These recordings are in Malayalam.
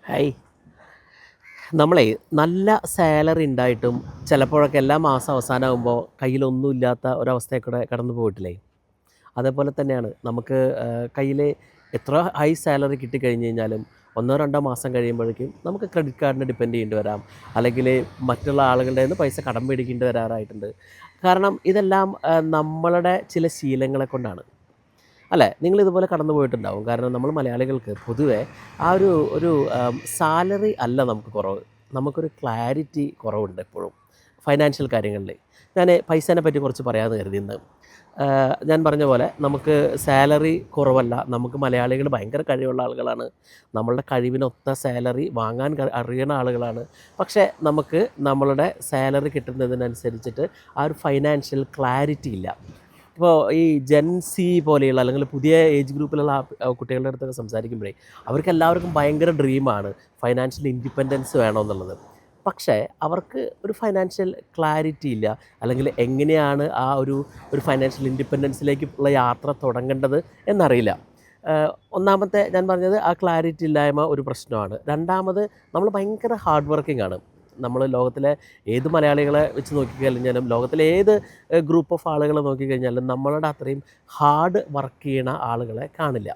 ഹായ്. നമ്മളെ നല്ല സാലറി ഉണ്ടായിട്ടും ചിലപ്പോഴൊക്കെ എല്ലാ മാസം അവസാനമാകുമ്പോൾ കയ്യിലൊന്നും ഇല്ലാത്ത ഒരവസ്ഥയിൽ കൂടെ കടന്നു പോയിട്ടില്ലേ? അതേപോലെ തന്നെയാണ് നമുക്ക് കയ്യിൽ എത്ര ഹൈ സാലറി കിട്ടിക്കഴിഞ്ഞ് കഴിഞ്ഞാലും 1 2 മാസം കഴിയുമ്പോഴേക്കും നമുക്ക് ക്രെഡിറ്റ് കാർഡിന് ഡിപ്പെൻഡ് ചെയ്യേണ്ടി വരാം. അല്ലെങ്കിൽ മറ്റുള്ള ആളുകളുടെ നിന്ന് പൈസ കടം മേടിക്കേണ്ടി വരാറായിട്ടുണ്ട്. കാരണം ഇതെല്ലാം നമ്മളുടെ ചില ശീലങ്ങളെ കൊണ്ടാണ്. അല്ലേ? നിങ്ങളിതുപോലെ കടന്നു പോയിട്ടുണ്ടാവും. കാരണം നമ്മൾ മലയാളികൾക്ക് പൊതുവേ ആ ഒരു സാലറി അല്ല നമുക്ക് കുറവ്. നമുക്കൊരു ക്ലാരിറ്റി കുറവുണ്ട് എപ്പോഴും ഫൈനാൻഷ്യൽ കാര്യങ്ങളിൽ. ഞാൻ പൈസേനെ പറ്റി കുറച്ച് പറയാമെന്ന് കരുതി ഇന്ന്. ഞാൻ പറഞ്ഞ പോലെ നമുക്ക് സാലറി കുറവല്ല. നമുക്ക് മലയാളികൾ ഭയങ്കര കഴിവുള്ള ആളുകളാണ്. നമ്മളുടെ കഴിവിനൊത്ത സാലറി വാങ്ങാൻ അറിയുന്ന ആളുകളാണ്. പക്ഷേ നമുക്ക് നമ്മളുടെ സാലറി കിട്ടുന്നതിനനുസരിച്ചിട്ട് ആ ഒരു ഫൈനാൻഷ്യൽ ക്ലാരിറ്റി ഇല്ല. ഇപ്പോൾ ഈ ജെൻസി പോലെയുള്ള അല്ലെങ്കിൽ പുതിയ ഏജ് ഗ്രൂപ്പിലുള്ള കുട്ടികളുടെ അടുത്തൊക്കെ സംസാരിക്കുമ്പോഴേ അവർക്കെല്ലാവർക്കും ഭയങ്കര ഡ്രീമാണ് ഫൈനാൻഷ്യൽ ഇൻഡിപെൻഡൻസ് വേണമെന്നുള്ളത്. പക്ഷേ അവർക്ക് ഒരു ഫൈനാൻഷ്യൽ ക്ലാരിറ്റി ഇല്ല. അല്ലെങ്കിൽ എങ്ങനെയാണ് ആ ഒരു ഫൈനാൻഷ്യൽ ഇൻഡിപെൻഡൻസിലേക്ക് ഉള്ള യാത്ര തുടങ്ങേണ്ടത് എന്നറിയില്ല. ഒന്നാമത്തെ ഞാൻ പറഞ്ഞത് ആ ക്ലാരിറ്റി ഇല്ലായ്മ ഒരു പ്രശ്നമാണ്. രണ്ടാമത് നമ്മൾ ഭയങ്കര ഹാർഡ് വർക്കിംഗ് ആണ്. നമ്മൾ ലോകത്തിലെ ഏത് മലയാളികളെ വെച്ച് നോക്കിക്കഴിഞ്ഞാലും ലോകത്തിലെ ഏത് ഗ്രൂപ്പ് ഓഫ് ആളുകളെ നോക്കിക്കഴിഞ്ഞാലും നമ്മളുടെ അത്രയും ഹാർഡ് വർക്ക് ചെയ്യണ ആളുകളെ കാണില്ല.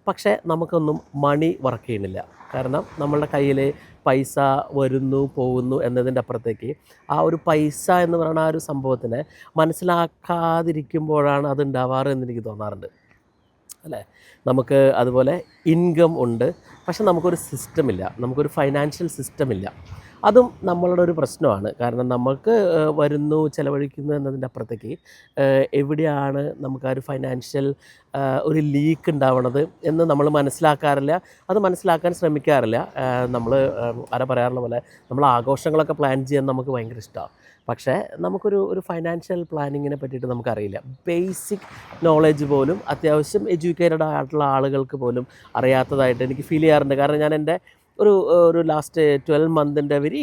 പക്ഷേ നമുക്കൊന്നും മണി വർക്ക് ചെയ്യണില്ല. കാരണം നമ്മളുടെ കയ്യിൽ പൈസ വരുന്നു പോകുന്നു എന്നതിൻ്റെ അപ്പുറത്തേക്ക് ആ ഒരു പൈസ എന്ന് പറയുന്ന ആ ഒരു സംഭവത്തിനെ മനസ്സിലാക്കാതിരിക്കുമ്പോഴാണ് അത് ഉണ്ടാവാറ് എന്നെനിക്ക് തോന്നാറുണ്ട്. അല്ലേ? നമുക്ക് അതുപോലെ ഇൻകം ഉണ്ട്. പക്ഷെ നമുക്കൊരു സിസ്റ്റമില്ല. നമുക്കൊരു ഫൈനാൻഷ്യൽ സിസ്റ്റമില്ല. അതും നമ്മളുടെ ഒരു പ്രശ്നമാണ്. കാരണം നമുക്ക് വരുന്നു, ചെലവഴിക്കുന്നു എന്നതിൻ്റെ അപ്പുറത്തേക്ക് എവിടെയാണ് നമുക്ക് ആ ഒരു ഫൈനാൻഷ്യൽ ഒരു ലീക്ക് ഉണ്ടാവണത് എന്ന് നമ്മൾ മനസ്സിലാക്കാറില്ല. അത് മനസ്സിലാക്കാൻ ശ്രമിക്കാറില്ല. നമ്മൾ ആരാ പറയാറുള്ള പോലെ നമ്മൾ ആഘോഷങ്ങളൊക്കെ പ്ലാൻ ചെയ്യാൻ നമുക്ക് ഭയങ്കര ഇഷ്ടമാണ്. പക്ഷേ നമുക്കൊരു ഫൈനാൻഷ്യൽ പ്ലാനിങ്ങിനെ പറ്റിയിട്ട് നമുക്കറിയില്ല. ബേസിക് നോളേജ് പോലും അത്യാവശ്യം എഡ്യൂക്കേറ്റഡ് ആയിട്ടുള്ള ആളുകൾക്ക് പോലും അറിയാത്തതായിട്ട് എനിക്ക് ഫീൽ ചെയ്യാറുണ്ട്. കാരണം ഞാൻ എൻ്റെ ഒരു ലാസ്റ്റ് 12 മന്തിൻ്റെ വെരി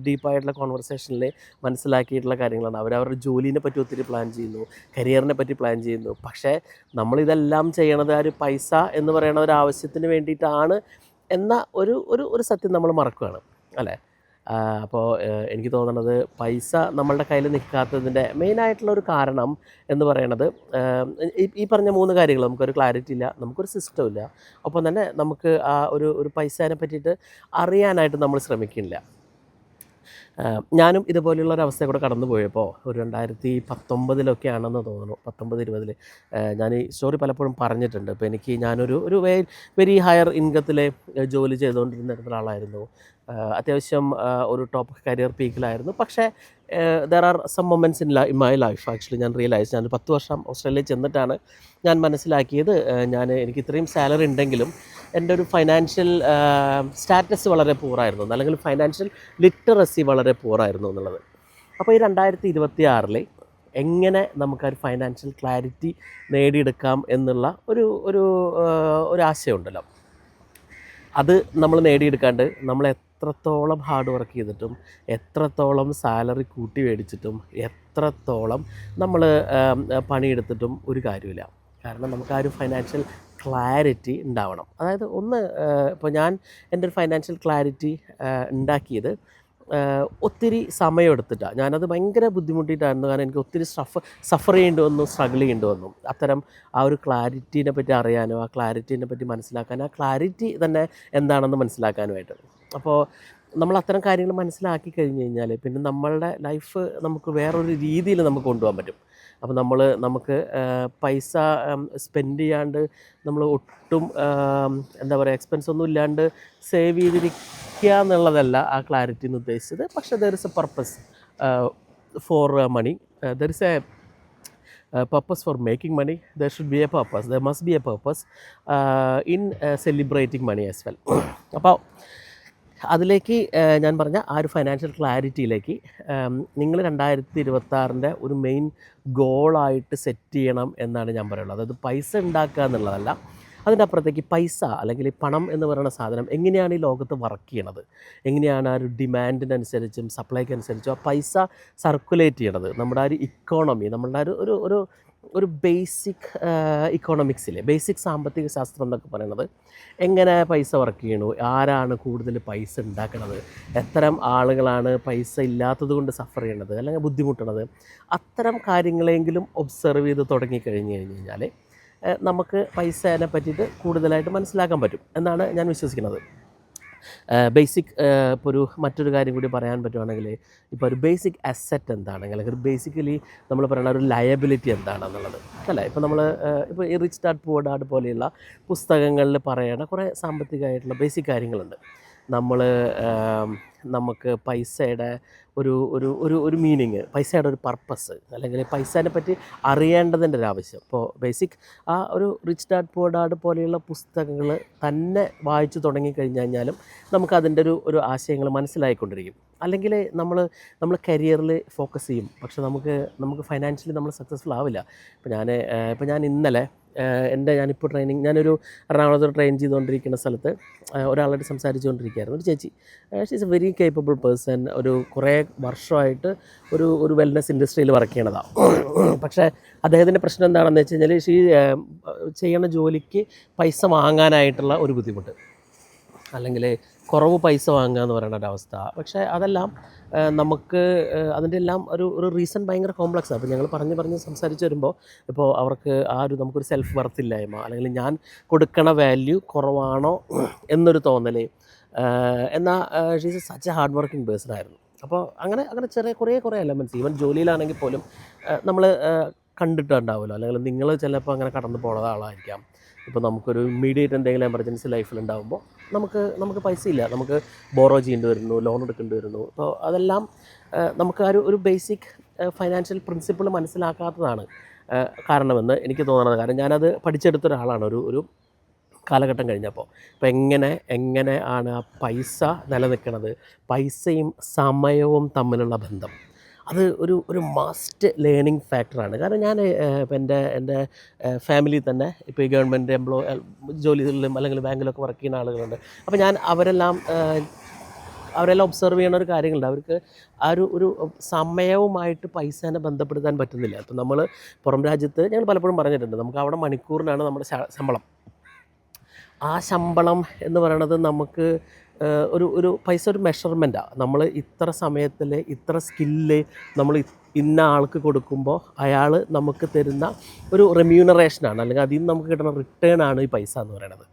ഡീപ്പായിട്ടുള്ള കോൺവെർസേഷനിൽ മനസ്സിലാക്കിയിട്ടുള്ള കാര്യങ്ങളാണ്. അവരവരുടെ ജോലീനെ പറ്റി ഒത്തിരി പ്ലാൻ ചെയ്യുന്നു, കരിയറിനെ പറ്റി പ്ലാൻ ചെയ്യുന്നു. പക്ഷേ നമ്മളിതെല്ലാം ചെയ്യണത് ആ ഒരു പൈസ എന്ന് പറയുന്ന ഒരു ആവശ്യത്തിന് വേണ്ടിയിട്ടാണ് എന്ന ഒരു ഒരു ഒരു സത്യം നമ്മൾ മറക്കുകയാണ്. അല്ലേ? അപ്പോൾ എനിക്ക് തോന്നുന്നത് പൈസ നമ്മളുടെ കയ്യിൽ നിൽക്കാത്തതിൻ്റെ മെയിനായിട്ടുള്ളൊരു കാരണം എന്ന് പറയണത് ഈ പറഞ്ഞ 3 കാര്യങ്ങൾ. നമുക്കൊരു ക്ലാരിറ്റി ഇല്ല, നമുക്കൊരു സിസ്റ്റം ഇല്ല, ഒപ്പം തന്നെ നമുക്ക് ആ ഒരു പൈസേനെ പറ്റിയിട്ട് അറിയാനായിട്ട് നമ്മൾ ശ്രമിക്കുന്നില്ല. ഞാനും ഇതുപോലെയുള്ള ഒരു അവസ്ഥയിൽ കൂടെ കടന്നു പോയപ്പോൾ ഒരു 2019 ആണെന്ന് തോന്നുന്നു, 19 20 ഞാൻ ഈ സ്റ്റോറി പലപ്പോഴും പറഞ്ഞിട്ടുണ്ട്. ഇപ്പോൾ ഞാനൊരു വെരി ഹയർ ഇൻകത്തിൽ ജോലി ചെയ്തുകൊണ്ടിരുന്ന ഒരാളായിരുന്നു. അത്യാവശ്യം ഒരു ടോപ്പ് കരിയർ പീക്കിലായിരുന്നു. പക്ഷേ there are some moments in my life actually ഞാൻ റിയലൈസ് ഞാൻ 10 വർഷം ഓസ്ട്രേലിയയിൽ ചെന്നിട്ടാണ് ഞാൻ മനസ്സിലാക്കിയത് എനിക്ക് ഇത്രയും സാലറി ഉണ്ടെങ്കിലും എൻ്റെ ഒരു ഫൈനാൻഷ്യൽ സ്റ്റാറ്റസ് വളരെ പൂറായിരുന്നു, അല്ലെങ്കിൽ ഫൈനാൻഷ്യൽ ലിറ്ററസി വളരെ പൂറായിരുന്നു എന്നുള്ളത്. അപ്പോൾ ഈ 2026 എങ്ങനെ നമുക്കൊരു ഫൈനാൻഷ്യൽ ക്ലാരിറ്റി നേടിയെടുക്കാം എന്നുള്ള ഒരു ആശയമുണ്ടല്ലോ. അത് നമ്മൾ നേടിയെടുക്കാണ്ട് നമ്മൾ എത്രത്തോളം ഹാർഡ് വർക്ക് ചെയ്തിട്ടും എത്രത്തോളം സാലറി കൂട്ടി മേടിച്ചിട്ടും എത്രത്തോളം നമ്മൾ പണിയെടുത്തിട്ടും ഒരു കാര്യമില്ല. കാരണം നമുക്ക് ആ ഒരു ഫൈനാൻഷ്യൽ ക്ലാരിറ്റി ഉണ്ടാവണം. അതായത് ഇപ്പോൾ ഞാൻ എൻ്റെ ഒരു ഫൈനാൻഷ്യൽ ക്ലാരിറ്റി ഉണ്ടാക്കിയത് ഒത്തിരി സമയമെടുത്തിട്ടാണ്. ഞാനത് ഭയങ്കര ബുദ്ധിമുട്ടിയിട്ടായിരുന്നു. കാരണം എനിക്ക് ഒത്തിരി സഫർ ചെയ്യേണ്ടി വന്നു, സ്ട്രഗിൾ ചെയ്യേണ്ടി വന്നു. അത്തരം ആ ഒരു ക്ലാരിറ്റീനെ പറ്റി അറിയാനോ ആ ക്ലാരിറ്റീനെ പറ്റി മനസ്സിലാക്കാനോ ആ ക്ലാരിറ്റി തന്നെ എന്താണെന്ന് മനസ്സിലാക്കാനുമായിട്ട്. അപ്പോൾ നമ്മൾ അത്തരം കാര്യങ്ങൾ മനസ്സിലാക്കി കഴിഞ്ഞ് കഴിഞ്ഞാൽ പിന്നെ നമ്മളുടെ ലൈഫ് നമുക്ക് വേറൊരു രീതിയിൽ നമുക്ക് കൊണ്ടുപോകാൻ പറ്റും. അപ്പോൾ നമുക്ക് പൈസ സ്പെൻഡ് ചെയ്യാണ്ട് നമ്മൾ ഒട്ടും എന്താ പറയുക എക്സ്പെൻസ് ഒന്നും ഇല്ലാണ്ട് സേവ് ചെയ്തിരിക്കുക എന്നുള്ളതല്ല ആ ക്ലാരിറ്റി എന്ന് ഉദ്ദേശിച്ചത്. പക്ഷേ there is a purpose for money, there is a purpose for making money. There should be a purpose, there must be a purpose in celebrating money as well. അപ്പോൾ അതിലേക്ക് ഞാൻ പറഞ്ഞ ആ ഒരു ഫൈനാൻഷ്യൽ ക്ലാരിറ്റിയിലേക്ക് നിങ്ങൾ 2026 ഒരു മെയിൻ ഗോളായിട്ട് സെറ്റ് ചെയ്യണം എന്നാണ് ഞാൻ പറയുന്നത്. അതായത് പൈസ ഉണ്ടാക്കുക എന്നുള്ളതല്ല, അതിൻ്റെ അപ്പുറത്തേക്ക് പൈസ അല്ലെങ്കിൽ പണം എന്ന് പറയുന്ന സാധനം എങ്ങനെയാണ് ഈ ലോകത്ത് വർക്ക് ചെയ്യണത്, എങ്ങനെയാണ് ആ ഒരു ഡിമാൻഡിനനുസരിച്ചും സപ്ലൈക്ക് അനുസരിച്ചും ആ പൈസ സർക്കുലേറ്റ് ചെയ്യണത്, നമ്മുടെ ആ ഒരു ഇക്കോണമി, നമ്മളുടെ ഒരു ഒരു ബേസിക് ഇക്കോണമിക്സിലെ ബേസിക് സാമ്പത്തിക ശാസ്ത്രം എന്നൊക്കെ പറയുന്നത് എങ്ങനെ പൈസ വർക്ക് ചെയ്യണു, ആരാണ് കൂടുതൽ പൈസ ഉണ്ടാക്കുന്നത്, എത്തരം ആളുകളാണ് പൈസ ഇല്ലാത്തത് കൊണ്ട് സഫർ ചെയ്യണത് അല്ലെങ്കിൽ ബുദ്ധിമുട്ടണത്, അത്തരം കാര്യങ്ങളെങ്കിലും ഒബ്സർവ് ചെയ്ത് തുടങ്ങിക്കഴിഞ്ഞ് കഴിഞ്ഞാൽ നമുക്ക് പൈസേനെ പറ്റിയിട്ട് കൂടുതലായിട്ട് മനസ്സിലാക്കാൻ പറ്റും എന്നാണ് ഞാൻ വിശ്വസിക്കുന്നത്. ബേസിക് ഇപ്പോൾ ഒരു മറ്റൊരു കാര്യം കൂടി പറയാൻ പറ്റുവാണെങ്കിൽ, ഇപ്പോൾ ഒരു ബേസിക് അസറ്റ് എന്താണെങ്കിൽ അല്ലെങ്കിൽ ഒരു ബേസിക്കലി നമ്മൾ പറയുന്ന ഒരു ലയബിലിറ്റി എന്താണെന്നുള്ളത് അല്ലേ. ഇപ്പോൾ നമ്മൾ ഇപ്പോൾ ഈ റിച്ച് ഡാഡ് പുവർ ഡാഡ് പോലെയുള്ള പുസ്തകങ്ങളിൽ പറയണ കുറേ സാമ്പത്തികമായിട്ടുള്ള ബേസിക് കാര്യങ്ങളുണ്ട്. നമ്മൾ നമുക്ക് പൈസയുടെ ഒരു ഒരു ഒരു ഒരു മീനിങ്, പൈസയുടെ ഒരു പർപ്പസ് അല്ലെങ്കിൽ പൈസേനെ പറ്റി അറിയേണ്ടതിൻ്റെ ഒരു ആവശ്യം. ഇപ്പോൾ ബേസിക് ആ ഒരു റിച്ച് ഡാഡ് പുവർ ഡാഡ് പോലെയുള്ള പുസ്തകങ്ങൾ തന്നെ വായിച്ചു തുടങ്ങിക്കഴിഞ്ഞാലും നമുക്കതിൻ്റെ ഒരു ആശയങ്ങൾ മനസ്സിലായിക്കൊണ്ടിരിക്കും. അല്ലെങ്കിൽ നമ്മൾ കരിയറിൽ ഫോക്കസ് ചെയ്യും, പക്ഷെ നമുക്ക് ഫൈനാൻഷ്യലി നമ്മൾ സക്സസ്ഫുൾ ആവില്ല. ഇപ്പോൾ ഞാൻ ഇന്നലെ ഞാനിപ്പോൾ ഞാനൊരു എറണാകുളത്ത് ട്രെയിൻ ചെയ്തുകൊണ്ടിരിക്കുന്ന സ്ഥലത്ത് ഒരാളായിട്ട് സംസാരിച്ചുകൊണ്ടിരിക്കുകയായിരുന്നു. ഒരു ചേച്ചി, she is A very capable person. ഒരു കുറേ വർഷമായിട്ട് ഒരു വെൽനെസ് ഇൻഡസ്ട്രിയിൽ വർക്ക് ചെയ്യണതാണ്. പക്ഷേ അദ്ദേഹത്തിൻ്റെ പ്രശ്നം എന്താണെന്ന് വെച്ച് കഴിഞ്ഞാൽ ചെയ്യണ ജോലിക്ക് പൈസ വാങ്ങാനായിട്ടുള്ള ഒരു ബുദ്ധിമുട്ട്, അല്ലെങ്കിൽ കുറവ് പൈസ വാങ്ങുക എന്ന് പറയുന്ന ഒരവസ്ഥ. പക്ഷേ അതെല്ലാം നമുക്ക് അതിൻ്റെ എല്ലാം ഒരു റീസൺ ഭയങ്കര കോംപ്ലക്സാണ്. അപ്പോൾ ഞങ്ങൾ പറഞ്ഞ് സംസാരിച്ച് വരുമ്പോൾ ഇപ്പോൾ അവർക്ക് നമുക്കൊരു സെൽഫ് വർത്ത് ഇല്ലായ്മ, അല്ലെങ്കിൽ ഞാൻ കൊടുക്കണ വാല്യൂ കുറവാണോ എന്നൊരു തോന്നൽ. എന്നാൽ she's such A hard working person ആയിരുന്നു. അപ്പോൾ അങ്ങനെ കുറേ എലമെൻറ്റ്സ് ഈവൻ ജോലിയിലാണെങ്കിൽ പോലും നമ്മൾ കണ്ടിട്ടുണ്ടാവുമല്ലോ, അല്ലെങ്കിൽ നിങ്ങൾ ചിലപ്പോൾ അങ്ങനെ കടന്നു പോകുന്ന ആളായിരിക്കാം. ഇപ്പോൾ നമുക്കൊരു ഇമ്മീഡിയറ്റ് എന്തെങ്കിലും എമർജൻസി ലൈഫിലുണ്ടാകുമ്പോൾ നമുക്ക് പൈസ ഇല്ല, നമുക്ക് ബോറോ ചെയ്യേണ്ടി വരുന്നു, ലോൺ എടുക്കേണ്ടി വരുന്നു. അപ്പോൾ അതെല്ലാം നമുക്ക് ഒരു ബേസിക് ഫൈനാൻഷ്യൽ പ്രിൻസിപ്പിൾ മനസ്സിലാക്കാത്തതാണ് കാരണമെന്ന് എനിക്ക് തോന്നുന്നത്. കാരണം ഞാനത് പഠിച്ചെടുത്ത ഒരാളാണ് ഒരു കാലഘട്ടം കഴിഞ്ഞപ്പോൾ. അപ്പോൾ എങ്ങനെ ആണ് ആ പൈസ നിലനിൽക്കുന്നത്, പൈസയും സമയവും തമ്മിലുള്ള ബന്ധം, അത് ഒരു മസ്റ്റ് ലേണിംഗ് ഫാക്ടറാണ്. കാരണം ഞാൻ ഇപ്പോൾ എൻ്റെ ഫാമിലി തന്നെ ഇപ്പോൾ ഈ ഗവൺമെൻറ് ജോലികളിലും അല്ലെങ്കിൽ ബാങ്കിലൊക്കെ വർക്ക് ചെയ്യുന്ന ആളുകളുണ്ട്. അപ്പോൾ ഞാൻ അവരെല്ലാം ഒബ്സർവ് ചെയ്യുന്ന ഒരു കാര്യങ്ങളുണ്ട്. അവർക്ക് ആ ഒരു സമയവുമായിട്ട് പൈസേനെ ബന്ധപ്പെടുത്താൻ പറ്റുന്നില്ല. അപ്പോൾ നമ്മൾ പുറം രാജ്യത്ത് ഞങ്ങൾ പലപ്പോഴും പറഞ്ഞിട്ടുണ്ട്, നമുക്ക് അവിടെ മണിക്കൂറിനാണ് നമ്മുടെ ശമ്പളം. ആ ശമ്പളം എന്ന് പറയണത് നമുക്ക് ഒരു പൈസ ഒരു മെഷർമെൻറ്റാണ്. നമ്മൾ ഇത്ര സമയത്തിൽ ഇത്ര സ്കില്ല് നമ്മൾ ഇന്ന ആൾക്ക് കൊടുക്കുമ്പോൾ അയാൾ നമുക്ക് തരുന്ന ഒരു റെമ്യൂണറേഷനാണ്, അല്ലെങ്കിൽ അതിൽ നിന്ന് നമുക്ക് കിട്ടുന്ന റിട്ടേൺ ആണ് ഈ പൈസ എന്ന് പറയുന്നത്.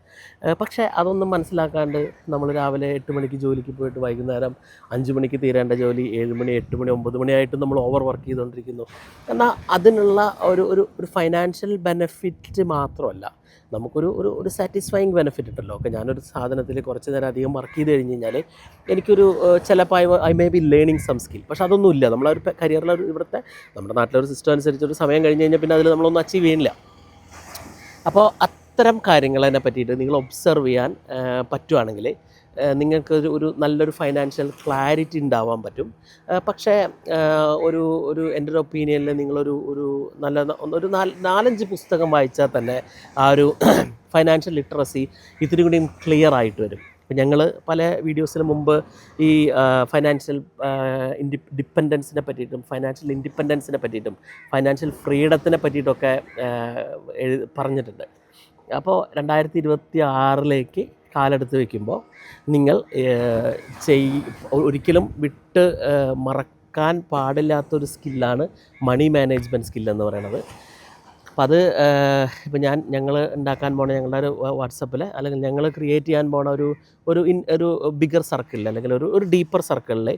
പക്ഷേ അതൊന്നും മനസ്സിലാക്കാണ്ട് നമ്മൾ രാവിലെ 8 മണിക്ക് ജോലിക്ക് പോയിട്ട് വൈകുന്നേരം 5 മണിക്ക് തീരേണ്ട ജോലി 7 മണി 8 മണി 9 മണിയായിട്ട് നമ്മൾ ഓവർ വർക്ക് ചെയ്തുകൊണ്ടിരിക്കുന്നു. എന്നാൽ അതിനുള്ള ഒരു ഫൈനാൻഷ്യൽ ബെനിഫിറ്റ് മാത്രമല്ല, നമുക്കൊരു സാറ്റിസ്ഫൈങ് ബെനിഫിറ്റ് ഉണ്ടല്ലോ. ഒക്കെ ഞാനൊരു സാധനത്തിൽ കുറച്ച് നേരം അധികം വർക്ക് ചെയ്ത് കഴിഞ്ഞ് കഴിഞ്ഞാൽ എനിക്കൊരു ചിലപ്പോൾ I may be learning some skill. പക്ഷെ അതൊന്നുമില്ല. നമ്മളൊരു കരിയറിൽ ഇവിടുത്തെ നമ്മുടെ നാട്ടിലൊരു സിസ്റ്റം അനുസരിച്ച് ഒരു സമയം കഴിഞ്ഞ് കഴിഞ്ഞാൽ പിന്നെ അതിൽ നമ്മളൊന്നും അച്ചീവ് ചെയ്യുന്നില്ല. അപ്പോൾ അത്തരം കാര്യങ്ങളെ പറ്റിയിട്ട് നിങ്ങൾ ഒബ്സർവ് ചെയ്യാൻ പറ്റുവാണെങ്കിൽ നിങ്ങൾക്ക് ഒരു നല്ലൊരു ഫൈനാൻഷ്യൽ ക്ലാരിറ്റി ഉണ്ടാവാൻ പറ്റും. പക്ഷേ എൻ്റെ ഒരു ഒപ്പീനിയനിൽ നിങ്ങളൊരു നല്ല 4-5 പുസ്തകം വായിച്ചാൽ തന്നെ ആ ഒരു ഫൈനാൻഷ്യൽ ലിറ്ററസി ഇത്തിരി കൂടിയും ക്ലിയർ ആയിട്ട് വരും. ഇപ്പം ഞങ്ങൾ പല വീഡിയോസിന് മുമ്പ് ഈ ഫൈനാൻഷ്യൽ ഡിപ്പെൻഡൻസിനെ പറ്റിയിട്ടും ഫൈനാൻഷ്യൽ ഇൻഡിപെൻഡൻസിനെ പറ്റിയിട്ടും ഫൈനാൻഷ്യൽ ഫ്രീഡത്തിനെ പറ്റിയിട്ടൊക്കെ പറഞ്ഞിട്ടുണ്ട്. അപ്പോൾ 2026 കാലെടുത്ത് വയ്ക്കുമ്പോൾ നിങ്ങൾ ഒരിക്കലും വിട്ട് മറക്കാൻ പാടില്ലാത്തൊരു സ്കില്ലാണ് മണി മാനേജ്മെൻറ്റ് സ്കില്ലെന്ന് പറയുന്നത്. അപ്പം അത് ഇപ്പം ഞങ്ങൾ ഉണ്ടാക്കാൻ പോണ ഞങ്ങളുടെ ഒരു വാട്സപ്പിൽ അല്ലെങ്കിൽ ഞങ്ങൾ ക്രിയേറ്റ് ചെയ്യാൻ പോണ ഒരു ബിഗർ സർക്കിളിൽ അല്ലെങ്കിൽ ഒരു ഡീപ്പർ സർക്കിളിൽ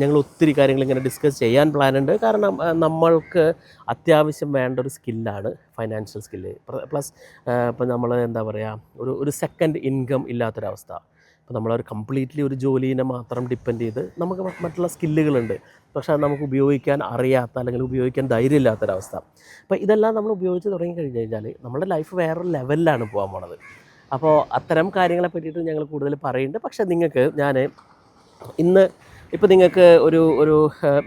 ഞങ്ങൾ ഒത്തിരി കാര്യങ്ങൾ ഇങ്ങനെ ഡിസ്കസ് ചെയ്യാൻ പ്ലാനുണ്ട്. കാരണം നമ്മൾക്ക് അത്യാവശ്യം വേണ്ട ഒരു സ്കില്ലാണ് ഫൈനാൻഷ്യൽ സ്കില്ല്. പ്ലസ് ഇപ്പം നമ്മൾ എന്താ പറയുക ഒരു സെക്കൻഡ് ഇൻകം ഇല്ലാത്തൊരവസ്ഥ. അപ്പോൾ നമ്മളൊരു കംപ്ലീറ്റ്ലി ഒരു ജോലീനെ മാത്രം ഡിപ്പെൻഡ് ചെയ്ത് നമുക്ക് മറ്റുള്ള സ്കില്ലുകളുണ്ട്, പക്ഷേ അത് നമുക്ക് ഉപയോഗിക്കാൻ അറിയാത്ത അല്ലെങ്കിൽ ഉപയോഗിക്കാൻ ധൈര്യമില്ലാത്തൊരവസ്ഥ. അപ്പോൾ ഇതെല്ലാം നമ്മൾ ഉപയോഗിച്ച് തുടങ്ങി കഴിഞ്ഞ് കഴിഞ്ഞാൽ നമ്മുടെ ലൈഫ് വേറൊരു ലെവലിലാണ് പോകാൻ പോണത്. അപ്പോൾ അത്തരം കാര്യങ്ങളെ പറ്റിയിട്ട് ഞങ്ങൾ കൂടുതൽ പറയുന്നുണ്ട്. പക്ഷേ നിങ്ങൾക്ക് ഇന്ന് ഇപ്പോൾ നിങ്ങൾക്ക് ഒരു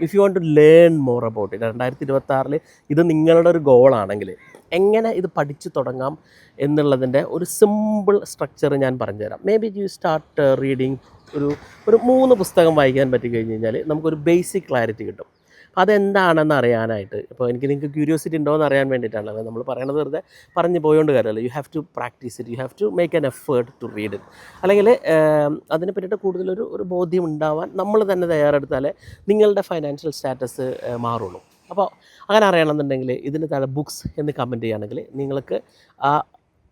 if you want to learn more about 2026 ഇത് നിങ്ങളുടെ ഒരു ഗോളാണെങ്കിൽ എങ്ങനെ ഇത് പഠിച്ചു തുടങ്ങാം എന്നുള്ളതിൻ്റെ ഒരു സിമ്പിൾ സ്ട്രക്ചർ ഞാൻ പറഞ്ഞുതരാം. May be you start reading ഒരു 3 പുസ്തകം വായിക്കാൻ പറ്റി കഴിഞ്ഞ് കഴിഞ്ഞാൽ നമുക്കൊരു ബേസിക് ക്ലാരിറ്റി കിട്ടും. അതെന്താണെന്ന് അറിയാനായിട്ട് ഇപ്പോൾ നിങ്ങൾക്ക് ക്യൂരിയോസിറ്റി ഉണ്ടോ എന്ന് അറിയാൻ വേണ്ടിയിട്ടാണ്. അത് നമ്മൾ പറയണത് വെറുതെ പറഞ്ഞു പോയോണ്ട് കാര്യമല്ല. You have to practice it, you have to make an effort to read it. അല്ലെങ്കിൽ അതിനെ പറ്റിയിട്ട് കൂടുതലൊരു ബോധ്യം ഉണ്ടാവാൻ നമ്മൾ തന്നെ തയ്യാറെടുത്താലേ നിങ്ങളുടെ ഫൈനാൻഷ്യൽ സ്റ്റാറ്റസ് മാറുള്ളൂ. അപ്പോൾ അങ്ങനെ അറിയണമെന്നുണ്ടെങ്കിൽ ഇതിന് താഴെ ബുക്സ് എന്ന് കമൻറ്റ് ചെയ്യുകയാണെങ്കിൽ നിങ്ങൾക്ക് ആ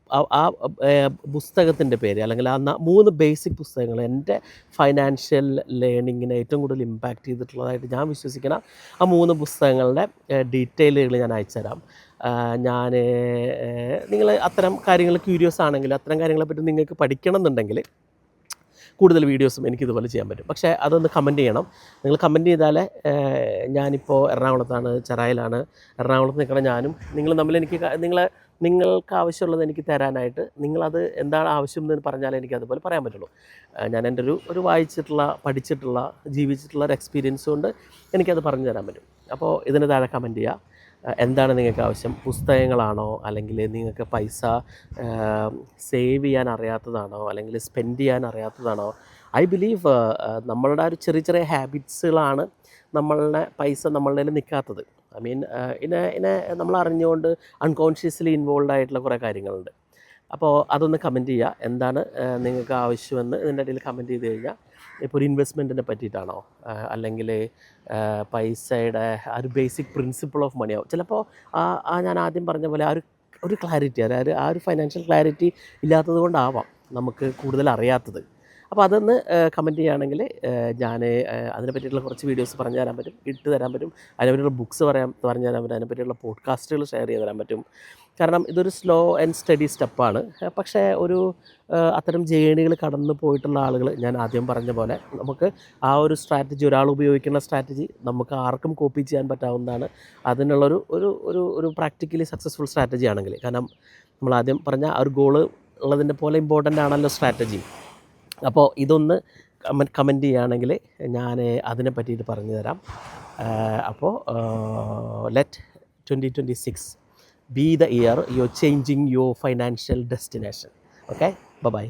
ആ പുസ്തകത്തിൻ്റെ പേര് അല്ലെങ്കിൽ ആ 3 ബേസിക് പുസ്തകങ്ങൾ എൻ്റെ ഫൈനാൻഷ്യൽ ലേണിങ്ങിനെ ഏറ്റവും കൂടുതൽ ഇമ്പാക്റ്റ് ചെയ്തിട്ടുള്ളതായിട്ട് ഞാൻ വിശ്വസിക്കുന്ന ആ 3 പുസ്തകങ്ങളുടെ ഡീറ്റെയിലുകൾ ഞാൻ അയച്ചുതരാം. ഞാൻ നിങ്ങൾ അത്തരം കാര്യങ്ങൾ ക്യൂരിയസ് ആണെങ്കിൽ അത്തരം കാര്യങ്ങളെപ്പറ്റി നിങ്ങൾക്ക് പഠിക്കണം എന്നുണ്ടെങ്കിൽ കൂടുതൽ വീഡിയോസും എനിക്കിതുപോലെ ചെയ്യാൻ പറ്റും. പക്ഷേ അതൊന്ന് കമൻറ്റ് ചെയ്യണം. നിങ്ങൾ കമൻറ്റ് ചെയ്താലേ ഞാനിപ്പോൾ എറണാകുളത്താണ്, ചെറായിലാണ്. എറണാകുളത്ത് നിൽക്കണം ഞാനും നിങ്ങൾ തമ്മിൽ നിങ്ങൾക്ക് ആവശ്യമുള്ളത് എനിക്ക് തരാനായിട്ട് നിങ്ങളത് എന്താണ് ആവശ്യം എന്ന് പറഞ്ഞാലേ എനിക്കതുപോലെ പറയാൻ പറ്റുള്ളൂ. ഞാൻ എൻ്റെ ഒരു വായിച്ചിട്ടുള്ള, പഠിച്ചിട്ടുള്ള, ജീവിച്ചിട്ടുള്ള ഒരു എക്സ്പീരിയൻസ് കൊണ്ട് എനിക്കത് പറഞ്ഞു തരാൻ പറ്റും. അപ്പോൾ ഇതിന് താഴെ കമൻറ്റ് ചെയ്യുക. എന്താണ് നിങ്ങൾക്ക് ആവശ്യം? പുസ്തകങ്ങളാണോ, അല്ലെങ്കിൽ നിങ്ങൾക്ക് പൈസ സേവ് ചെയ്യാൻ അറിയാത്തതാണോ, അല്ലെങ്കിൽ സ്പെൻഡ് ചെയ്യാൻ അറിയാത്തതാണോ? ഐ ബിലീവ് നമ്മളുടെ ഒരു ചെറിയ ചെറിയ ഹാബിറ്റ്സുകളാണ് നമ്മളുടെ പൈസ നമ്മളുടെ കയ്യിൽ നിൽക്കാത്തത്. ഐ മീൻ ഇതിനെ നമ്മൾ അറിഞ്ഞുകൊണ്ട് അൺകോൺഷ്യസ്ലി ഇൻവോൾവ് ആയിട്ടുള്ള കുറേ കാര്യങ്ങളുണ്ട്. അപ്പോൾ അതൊന്ന് കമൻറ്റ് ചെയ്യുക. എന്താണ് നിങ്ങൾക്ക് ആവശ്യമെന്ന് ഇതിൻ്റെ ഇടയിൽ കമൻറ്റ് ചെയ്ത് കഴിഞ്ഞാൽ, ഇപ്പോൾ ഒരു ഇൻവെസ്റ്റ്മെൻറ്റിനെ പറ്റിയിട്ടാണോ, അല്ലെങ്കിൽ പൈസയുടെ ആ ഒരു ബേസിക് പ്രിൻസിപ്പിൾ ഓഫ് മണിയാവും. ചിലപ്പോൾ ഞാൻ ആദ്യം പറഞ്ഞ പോലെ ഒരു ക്ലാരിറ്റി, അതായത് ആ ഒരു ഫൈനാൻഷ്യൽ ക്ലാരിറ്റി ഇല്ലാത്തത് കൊണ്ടാവാം നമുക്ക് കൂടുതൽ അറിയാത്തത്. അപ്പോൾ അതൊന്ന് കമൻറ്റ് ചെയ്യുകയാണെങ്കിൽ ഞാൻ അതിനെ പറ്റിയിട്ടുള്ള കുറച്ച് വീഡിയോസ് പറഞ്ഞു തരാൻ പറ്റും, ഇട്ട് തരാൻ പറ്റും. അതിനെ പറ്റിയുള്ള ബുക്സ് പറഞ്ഞു തരാൻ പറ്റും. അതിനെ പറ്റിയുള്ള പോഡ്കാസ്റ്റുകൾ ഷെയർ ചെയ്ത് തരാൻ പറ്റും. കാരണം ഇതൊരു സ്ലോ ആൻഡ് സ്റ്റഡി സ്റ്റെപ്പാണ്. പക്ഷേ അത്തരം ജേണികൾ കടന്നു പോയിട്ടുള്ള ആളുകൾ, ഞാൻ ആദ്യം പറഞ്ഞ പോലെ, നമുക്ക് ആ ഒരു സ്ട്രാറ്റജി, ഒരാൾ ഉപയോഗിക്കുന്ന സ്ട്രാറ്റജി നമുക്ക് ആർക്കും കോപ്പി ചെയ്യാൻ പറ്റാവുന്നതാണ്. അതിനുള്ളൊരു പ്രാക്ടിക്കലി സക്സസ്ഫുൾ സ്ട്രാറ്റജി ആണെങ്കിൽ. കാരണം നമ്മൾ ആദ്യം പറഞ്ഞ ആ ഒരു ഗോള് ഉള്ളതിൻ്റെ പോലെ ഇമ്പോർട്ടൻ്റ് ആണല്ലോ സ്ട്രാറ്റജി. അപ്പോൾ ഇതൊന്ന് കമൻറ്റ് ചെയ്യുകയാണെങ്കിൽ ഞാൻ അതിനെ പറ്റിയിട്ട് പറഞ്ഞു തരാം. അപ്പോൾ let 2026 be the year you're changing your financial destination. Okay, bye bye.